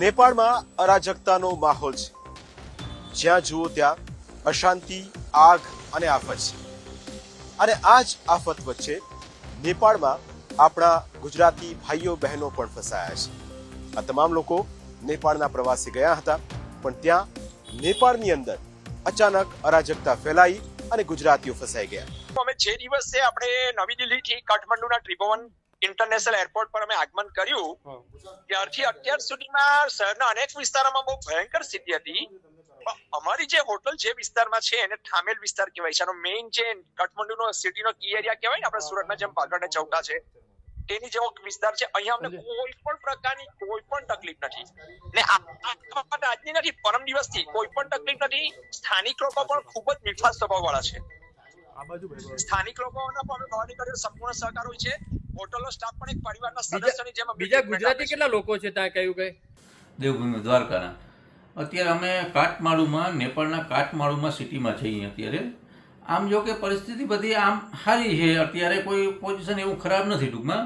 નેપાળમાં અરાજકતાનો માહોલ છે. જ્યાં જુઓ ત્યાં અશાંતિ, આગ અને આફત છે. અને આ જ આફત વચ્ચે નેપાળમાં આપણા ગુજરાતી ભાઈઓ બહેનો પણ ફસાયા છે. આ તમામ લોકો નેપાળના પ્રવાસે ગયા હતા, પણ ત્યાં નેપાળની અંદર અચાનક અરાજકતા ફેલાઈ અને ગુજરાતીઓ ફસાઈ ગયા. અમે જે દિવસે આપણે નવી દિલ્હીથી કાઠમંડુના ત્રિભુવન ઇન્ટરનેશનલ એરપોર્ટ પર અમે આગમન કર્યું ત્યારથી અત્યાર સુધીમાં શહેરના અનેક વિસ્તારોમાં બહુ ભયંકર સ્થિતિ હતી. અમારી જે હોટલ જે વિસ્તારમાં છે એને થામેલ વિસ્તાર કહેવાય છે. આનો મેઇન જે કાઠમંડુનો સિટીનો કી એરિયા કહેવાય ને, આપણે સુરતના જેમ પાગળ ને ચૌટા છે તેની જેવો વિસ્તાર છે. અહીંયા અમને કોઈ પણ પ્રકારની કોઈ પણ તકલીફ નથી. ને આજની નથી, પરમ દિવસથી કોઈ પણ તકલીફ નથી. સ્થાનિક લોકો પણ ખૂબ જ નિખાસ સ્વભાવ વાળા છે. સ્થાનિક લોકોના પણ અમે ભવાની કર્યો સંપૂર્ણ સહકાર હોય છે. હોટલનો સ્ટાફ પણ એક પરિવારના સદસ્યની જેમ. બીજા ગુજરાતી કેટલા લોકો છે ત્યાં કયું કઈ? દેવભૂમિ દ્વારકાના. અત્યારે અમે કાઠમાડુમાં, નેપાળના કાઠમાડુમાં સિટીમાં છીએ અત્યારે. આમ જો કે પરિસ્થિતિ બધી આમ સારી છે અત્યારે, કોઈ પોઝિશન એવું ખરાબ નથી. ટૂંકમાં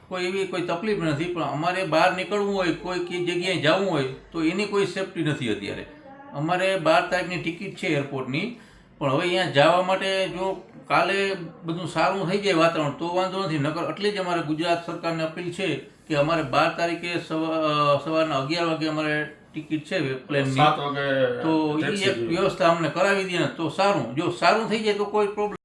કોઈ એવી કોઈ તકલીફ નથી, પણ અમારે બહાર નીકળવું હોય, કોઈ જગ્યાએ જવું હોય તો એની કોઈ સેફટી નથી અત્યારે. અમારે 12 તારીખની ટિકિટ છે એરપોર્ટની, પણ હવે અહીંયા જવા માટે જો કાલે બધું સારું થઈ જાય વાતાવરણ તો વાંધો નથી. નકર એટલે જ અમારે ગુજરાત સરકારને અપીલ છે કે અમારે 12 તારીખે સવારના 11 વાગે અમારે ટિકિટ છે પ્લેનની, તો એ એક વ્યવસ્થા અમને કરાવી દે ને તો સારું. જો સારું થઈ જાય તો કોઈ પ્રોબ્લેમ